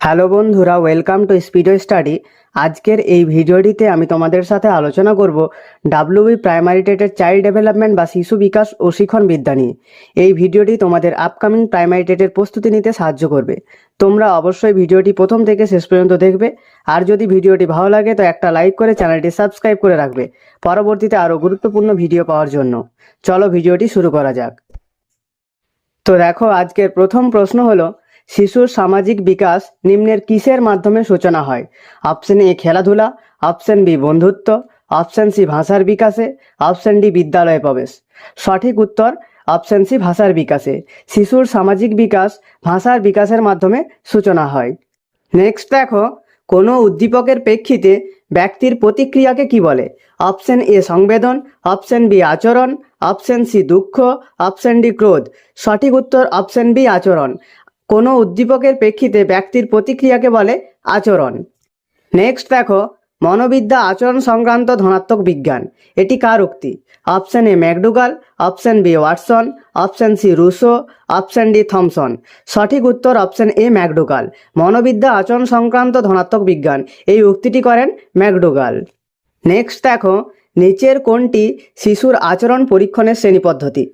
Hello বন্ধুরা, welcome to Speedo study. আজকের এই ভিডিওটিতে আমি তোমাদের সাথে আলোচনা করব ডাব্লিউবি প্রাইমারি টেটের চাইল্ড ডেভেলপমেন্ট বা শিশু বিকাশ ও শিক্ষণ বিদ্যা নিয়ে। এই ভিডিওটি তোমাদের আপকামিং প্রাইমারি টেটের প্রস্তুতি নিতে সাহায্য করবে। তোমরা অবশ্যই ভিডিওটি প্রথম থেকে শেষ পর্যন্ত দেখবে। আর যদি ভিডিওটি ভালো লাগে তো একটা লাইক করে চ্যানেলটি সাবস্ক্রাইব করে রাখবে পরবর্তীতে আরও গুরুত্বপূর্ণ ভিডিও পাওয়ার জন্য। চলো ভিডিওটি শুরু করা যাক। তো দেখো, আজকের প্রথম প্রশ্ন হলো, শিশুর সামাজিক বিকাশ নিম্নের কিসের মাধ্যমে সূচনা হয়? অপশন এ খেলাধুলা, অপশন বি বন্ধুত্ব, অপশন সি ভাষার বিকাশে, অপশন ডি বিদ্যালয়ে প্রবেশ। সঠিক উত্তর অপশন সি ভাষার বিকাশে। শিশুর সামাজিক বিকাশ ভাষার বিকাশের মাধ্যমে সূচনা হয়। নেক্সট দেখো, কোনো উদ্দীপকের প্রেক্ষিতে ব্যক্তির প্রতিক্রিয়াকে কি বলে? অপশন এ সংবেদন, অপশন বি আচরণ, অপশন সি দুঃখ, অপশন ডি ক্রোধ। সঠিক উত্তর অপশন বি আচরণ। কোনো উদ্দীপকের প্রেক্ষিতে ব্যক্তির প্রতিক্রিয়াকে বলে আচরণ। নেক্সট দেখো, মনোবিদ্যা আচরণ সংক্রান্ত ধনাত্মক বিজ্ঞান, এটি কার উক্তি? Option A McDougall, option B Watson, option C Rousseau, option D Thomson. সঠিক উত্তর অপশন এ ম্যাকডুগাল। মনোবিদ্যা আচরণ সংক্রান্ত ধনাত্মক বিজ্ঞান, এই উক্তিটি করেন ম্যাকডুগাল। নেক্সট দেখো, নিচের কোনটি শিশুর আচরণ পরীক্ষণের শ্রেণী পদ্ধতি?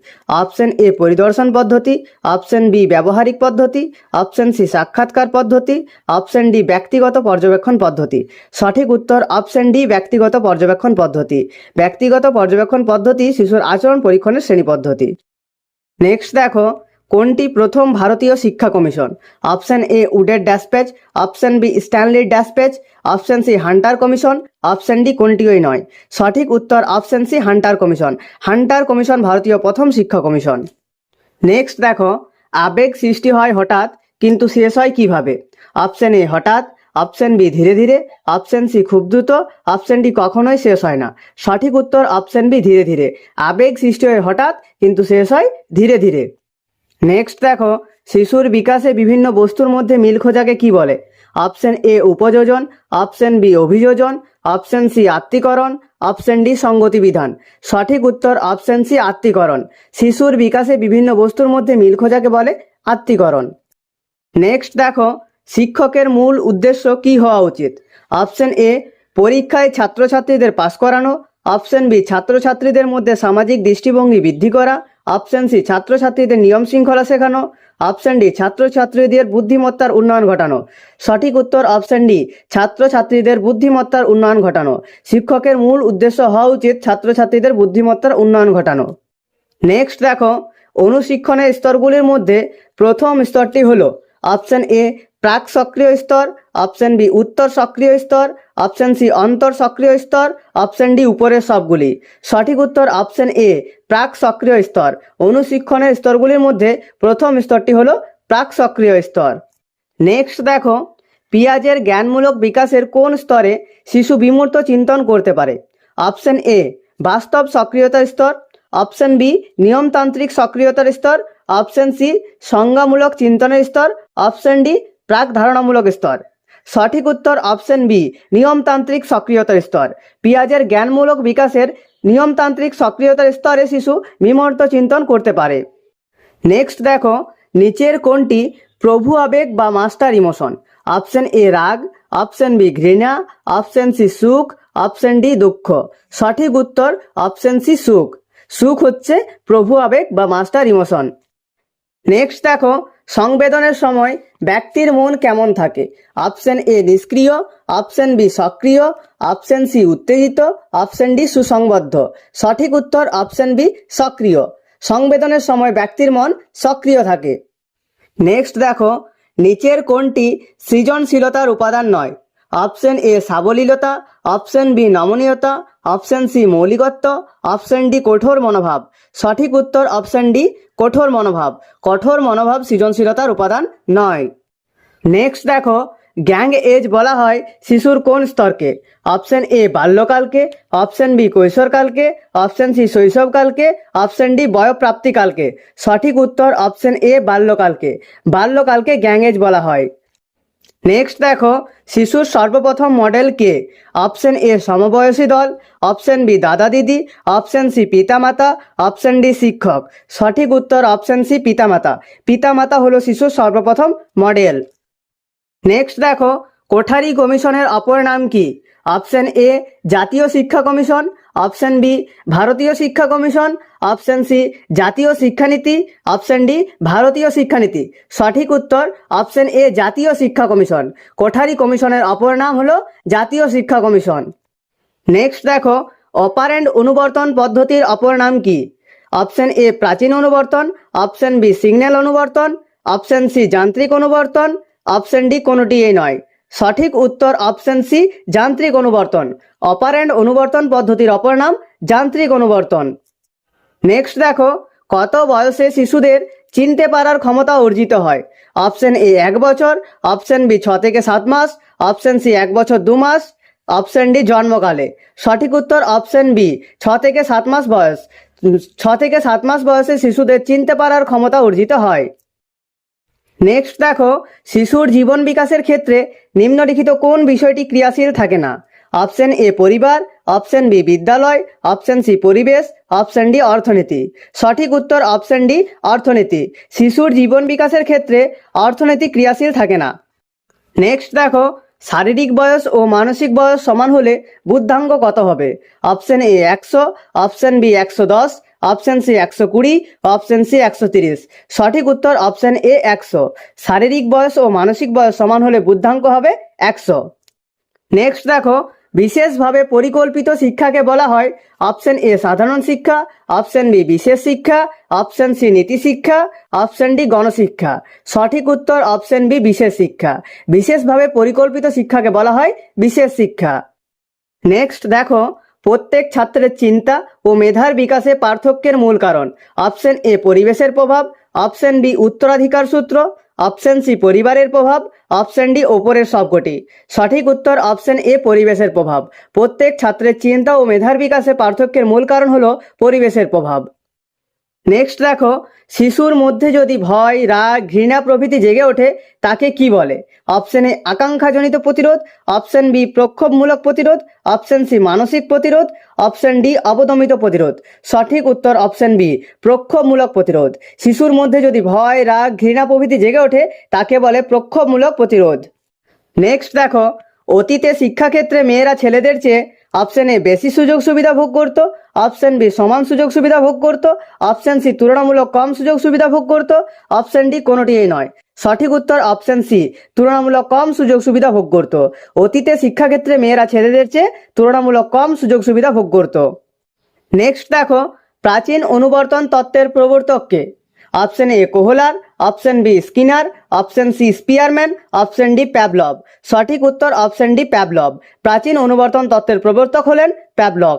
অপশন এ পরিদর্শন পদ্ধতি, অপশন বি ব্যবহারিক পদ্ধতি, অপশন সি সাক্ষাৎকার পদ্ধতি, অপশন ডি ব্যক্তিগত পর্যবেক্ষণ পদ্ধতি। সঠিক উত্তর অপশন ডি ব্যক্তিগত পর্যবেক্ষণ পদ্ধতি। ব্যক্তিগত পর্যবেক্ষণ পদ্ধতি শিশুর আচরণ পরীক্ষণের শ্রেণী পদ্ধতি। নেক্সট দেখো, কোনটি প্রথম ভারতীয় শিক্ষা কমিশন? অপশন এ উডের ড্যাসপ্যাচ, অপশন বি স্ট্যানলির despatch, option C Hunter commission, option D কোনটিই নয়। সঠিক উত্তর option C Hunter commission. Hunter commission ভারতীয় প্রথম শিক্ষা কমিশন। নেক্সট দেখো, আবেগ সৃষ্টি হয় হঠাৎ কিন্তু শেষ হয় কিভাবে? অপশন এ হঠাৎ, অপশন বি ধীরে ধীরে, অপশন সি খুব দ্রুত, অপশন ডি কখনোই শেষ হয় না। সঠিক উত্তর অপশন বি ধীরে ধীরে। আবেগ সৃষ্টি হয় হঠাৎ কিন্তু শেষ হয় ধীরে ধীরে। নেক্সট দেখো, শিশুর বিকাশে বিভিন্ন বস্তুর মধ্যে মিল খোঁজাকে কি বলে? অপশন এ উপযোজন, অপশন বি অভিযোজন, অপশন সি আত্মীকরণ, অপশন ডি সঙ্গতি বিধান। সঠিক উত্তর অপশন সি আত্মীকরণ। শিশুর বিকাশে বিভিন্ন বস্তুর মধ্যে মিল খোঁজাকে বলে আত্মীকরণ। নেক্সট দেখো, শিক্ষকের মূল উদ্দেশ্য কি হওয়া উচিত? অপশন এ পরীক্ষায় ছাত্রছাত্রীদের পাস করানো, অপশন বি ছাত্রছাত্রীদের মধ্যে সামাজিক দৃষ্টিভঙ্গি বৃদ্ধি করা, অপশন সি ছাত্রছাত্রীদের নিয়ম শৃঙ্খলা শেখানো, অপশন ডি ছাত্রছাত্রীদের বুদ্ধিমত্তার উন্নয়ন ঘটানো। সঠিক উত্তর অপশন ডি ছাত্রছাত্রীদের বুদ্ধিমত্তার উন্নয়ন ঘটানো। শিক্ষকের মূল উদ্দেশ্য হওয়া উচিত ছাত্রছাত্রীদের বুদ্ধিমত্তার উন্নয়ন ঘটানো। নেক্সট দেখো, অনুশিক্ষণের স্তরগুলির মধ্যে প্রথম স্তরটি হলো অপশন এ প্রাক সক্রিয় স্তর, অপশন বি উত্তর সক্রিয় স্তর, অপশন সি অন্তর সক্রিয় স্তর, অপশন ডি উপরের সবগুলি। সঠিক উত্তর অপশন এ প্রাক সক্রিয় স্তর। অনুশিক্ষণের স্তরগুলির মধ্যে প্রথম স্তরটি হলো প্রাক সক্রিয় স্তর। নেক্সট দেখো, পিয়াজের জ্ঞানমূলক বিকাশের কোন স্তরে শিশু বিমূর্ত চিন্তন করতে পারে? অপশন এ বাস্তব সক্রিয়তার স্তর, অপশন বি নিয়মতান্ত্রিক সক্রিয়তার স্তর, অপশন সি সংজ্ঞামূলক চিন্তনের স্তর, অপশন ডি প্রাক ধারণামূলক স্তর। সঠিক উত্তর অপশন বি নিয়মতান্ত্রিক সক্রিয়তার স্তর। পিয়াজের জ্ঞানমূলক বিকাশের নিয়মতান্ত্রিক সক্রিয়তার স্তরে শিশু বিমূর্ত চিন্তন করতে পারে। নেক্সট দেখো, নিচের কোনটি প্রভু আবেগ বা মাস্টার ইমোশন? অপশন এ রাগ, অপশন বি ঘৃণা, অপশন সি সুখ, অপশন ডি দুঃখ। সঠিক উত্তর অপশন সি সুখ। সুখ হচ্ছে প্রভু আবেগ বা মাস্টার ইমোশন। নেক্সট দেখো, সংবেদনের সময় ব্যক্তির মন কেমন থাকে? অপশন এ নিষ্ক্রিয়, অপশন বি সক্রিয়, অপশন সি উত্তেজিত, অপশন ডি সুসংবদ্ধ। সঠিক উত্তর অপশন বি সক্রিয়। সংবেদনের সময় ব্যক্তির মন সক্রিয় থাকে। নেক্সট দেখো, নিচের কোনটি সৃজনশীলতার উপাদান নয়? অপশন এ সাবলীলতা, অপশন বি নমনীয়তা, অপশন সি মৌলিকত্ব, অপশন ডি কঠোর মনোভাব। সঠিক উত্তর অপশন ডি কঠোর মনোভাব। কঠোর মনোভাব সৃজনশীলতার উপাদান নয়। নেক্সট দেখো, গ্যাং এজ বলা হয় শিশুর কোন স্তরকে? অপশন এ বাল্যকালকে, অপশন বি কৈশোরকালকে, অপশন সি শৈশবকালকে, অপশন ডি বয়ঃপ্রাপ্তিকালকে। সঠিক উত্তর অপশন এ বাল্যকালকে। বাল্যকালকে গ্যাং এজ বলা হয়। নেক্সট দেখো, শিশুর সর্বপ্রথম মডেল কে? অপশন এ সমবয়সী দল, অপশন বি দাদা দিদি, অপশন সি পিতামাতা, অপশন ডি শিক্ষক। সঠিক উত্তর অপশন সি পিতামাতা। পিতামাতা হলো শিশুর সর্বপ্রথম মডেল। নেক্সট দেখো, কোঠারি কমিশনের অপর নাম কি? অপশন এ জাতীয় শিক্ষা কমিশন, অপশন বি ভারতীয় শিক্ষা কমিশন, অপশন সি জাতীয় শিক্ষানীতি, অপশন ডি ভারতীয় শিক্ষানীতি। সঠিক উত্তর অপশন এ জাতীয় শিক্ষা কমিশন। কোঠারি কমিশনের অপর নাম হলো জাতীয় শিক্ষা কমিশন। নেক্সট দেখো, অপারেন্ড অনুবর্তন পদ্ধতির অপর নাম কি? অপশন এ প্রাচীন অনুবর্তন, অপশন বি সিগন্যাল অনুবর্তন, অপশন সি যান্ত্রিক অনুবর্তন, অপশন ডি কোনোটিই নয়। সঠিক উত্তর অপশন সি যান্ত্রিক অনুবর্তন। অপারেন্ড অনুবর্তন পদ্ধতির অপর নাম যান্ত্রিক অনুবর্তন। নেক্সট দেখো, কত বয়সে শিশুদের চিনতে পারার ক্ষমতা অর্জিত হয়? অপশন এ 1 বছর, অপশন বি 6 থেকে 7 মাস, অপশন সি 1 বছর 2 মাস, অপশন ডি জন্মকালে। সঠিক উত্তর অপশন বি 6 থেকে 7 মাস বয়স। 6 থেকে 7 মাস বয়সে শিশুদের চিনতে পারার ক্ষমতা অর্জিত হয়। নেক্সট দেখো, শিশুর জীবন বিকাশের ক্ষেত্রে নিম্নলিখিত কোন বিষয়টি ক্রিয়াশীল থাকে না? অপশন এ পরিবার, অপশন বি বিদ্যালয়, অপশন সি পরিবেশ, অপশন ডি অর্থনীতি। সঠিক উত্তর অপশন ডি অর্থনীতি। শিশুর জীবন বিকাশের ক্ষেত্রে অর্থনীতি ক্রিয়াশীল থাকে না। নেক্সট দেখো, শারীরিক বয়স ও মানসিক বয়স সমান হলে বুদ্ধাঙ্ক কত হবে? Option A 100, option B 110, option C 120, option C 130। সঠিক উত্তর অপশন এ 100। শারীরিক বয়স ও মানসিক বয়স সমান হলে বুদ্ধাঙ্ক হবে 100। নেক্সট দেখো, বিশেষভাবে পরিকল্পিত শিক্ষাকে বলা হয় অপশন এ সাধারণ শিক্ষা, অপশন বি বিশেষ শিক্ষা, অপশন সি নীতি শিক্ষা, অপশন ডি গণশিক্ষা। সঠিক উত্তর অপশন বি বিশেষ শিক্ষা। বিশেষভাবে পরিকল্পিত শিক্ষাকে বলা হয় বিশেষ শিক্ষা। নেক্সট দেখো, প্রত্যেক ছাত্রের চিন্তা ও মেধার বিকাশে পার্থক্যের মূল কারণ? অপশন এ পরিবেশের প্রভাব, অপশন বি উত্তরাধিকার সূত্র, অপশন সি পরিবারের প্রভাব, অপশন ডি ওপরের সবকটি। সঠিক উত্তর অপশন এ পরিবেশের প্রভাব। প্রত্যেক ছাত্রের চিন্তা ও মেধার বিকাশে পার্থক্যের মূল কারণ হলো পরিবেশের প্রভাব। নেক্সট দেখো, শিশুর মধ্যে যদি ভয়, রাগ, ঘৃণা প্রভৃতি জেগে ওঠে তাকে কি বলে? অপশন এ আকাঙ্ক্ষাজনিত প্রতিরোধ, অপশন বি প্রক্ষোভমূলক প্রতিরোধ, অপশন সি মানসিক প্রতিরোধ, অপশন ডি অবদমিত প্রতিরোধ। সঠিক উত্তর অপশন বি প্রক্ষোভমূলক প্রতিরোধ। শিশুর মধ্যে যদি ভয়, রাগ, ঘৃণা প্রভৃতি জেগে ওঠে তাকে বলে প্রক্ষোভমূলক প্রতিরোধ। নেক্সট দেখো, অতীতে শিক্ষাক্ষেত্রে মেয়েরা ছেলেদের চেয়ে অপশন এ বেশি সুযোগ সুবিধা ভোগ করত, অপশন বি সমান সুযোগ সুবিধা ভোগ করত, অপশন সি তুলনামূলক কম সুযোগ সুবিধা ভোগ করত, অপশন ডি কোনোটিই নয়। সঠিক উত্তর অপশন সি তুলনামূলক কম সুযোগ সুবিধা ভোগ করত। অতীতে শিক্ষাক্ষেত্রে মেয়েরা ছেলেদের চেয়ে তুলনামূলক কম সুযোগ সুবিধা ভোগ করত। নেক্সট দেখো, প্রাচীন অনুবর্তন তত্ত্বের প্রবর্তক কে? Option A Kohler, option B Skinner, option C Spearman, option D Pavlov. সঠিক উত্তর অপশন ডি প্যাভলভ। প্রাচীন অনুবর্তন তত্ত্বের প্রবর্তক হলেন প্যাভলভ।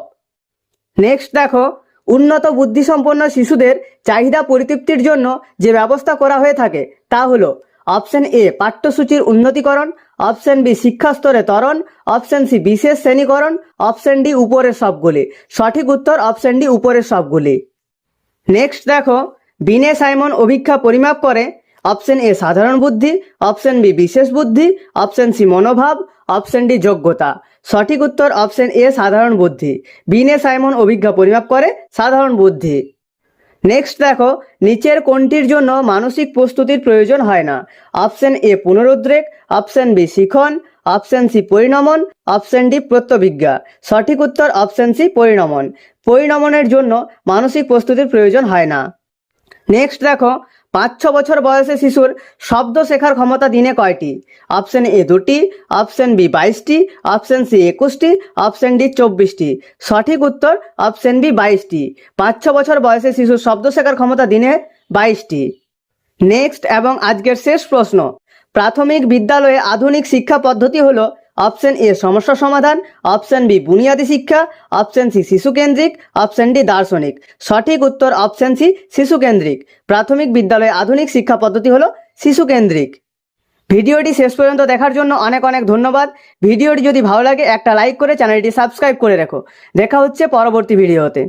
নেক্সট দেখো, উন্নত বুদ্ধিসম্পন্ন শিশুদের চাহিদা পরিতৃপ্তির জন্য যে ব্যবস্থা করা হয়ে থাকে তা হলো অপশন এ পাঠ্যসূচির উন্নতিকরণ, অপশন বি শিক্ষা স্তরে ত্বরণ, অপশন সি বিশেষ শ্রেণীকরণ, অপশন ডি উপরের সবগুলি। সঠিক উত্তর অপশন ডি উপরের সবগুলি। নেক্সট দেখো, বিনে সাইমন অভিক্ষা পরিমাপ করে অপশন এ সাধারণ বুদ্ধি, অপশন বি বিশেষ বুদ্ধি, অপশন সি মনোভাব, অপশন ডি যোগ্যতা। সঠিক উত্তর অপশন এ সাধারণ বুদ্ধি। বিনে সাইমন অভিজ্ঞা পরিমাপ করে সাধারণ বুদ্ধি। নেক্সট দেখো, নিচের কোনটির জন্য মানসিক প্রস্তুতির প্রয়োজন হয় না? অপশন এ পুনরুদ্রেক, অপশন বি শিখন, অপশন সি পরিণমন, অপশন ডি প্রত্যভিজ্ঞা। সঠিক উত্তর অপশন সি পরিণমন। পরিণমনের জন্য মানসিক প্রস্তুতির প্রয়োজন হয় না। নেক্সট দেখো, 5-6 বছর বয়সে শিশুর শব্দ শেখার ক্ষমতা দিনে কয়টি? অপশন এ 2টি, অপশন বি 22টি, অপশন সি 21টি, অপশন ডি 24টি। সঠিক উত্তর অপশন বি 22টি। 5-6 বছর বয়সে শিশুর শব্দ শেখার ক্ষমতা দিনে 22টি। নেক্সট এবং আজকের শেষ প্রশ্ন, প্রাথমিক বিদ্যালয়ে আধুনিক শিক্ষা পদ্ধতি হলো অপশন এ সমস্যা সমাধান, অপশন বি বুনিয়াদী শিক্ষা, অপশন সি শিশু কেন্দ্রিক, অপশন ডি দার্শনিক। সঠিক উত্তর অপশন সি শিশু কেন্দ্রিক। প্রাথমিক বিদ্যালয়ে আধুনিক শিক্ষা পদ্ধতি হলো শিশু কেন্দ্রিক। ভিডিওটি শেষ পর্যন্ত দেখার জন্য অনেক অনেক ধন্যবাদ। ভিডিওটি যদি ভালো লাগে একটা লাইক করে চ্যানেলটি সাবস্ক্রাইব করে রেখো। দেখা হচ্ছে পরবর্তী ভিডিওতে।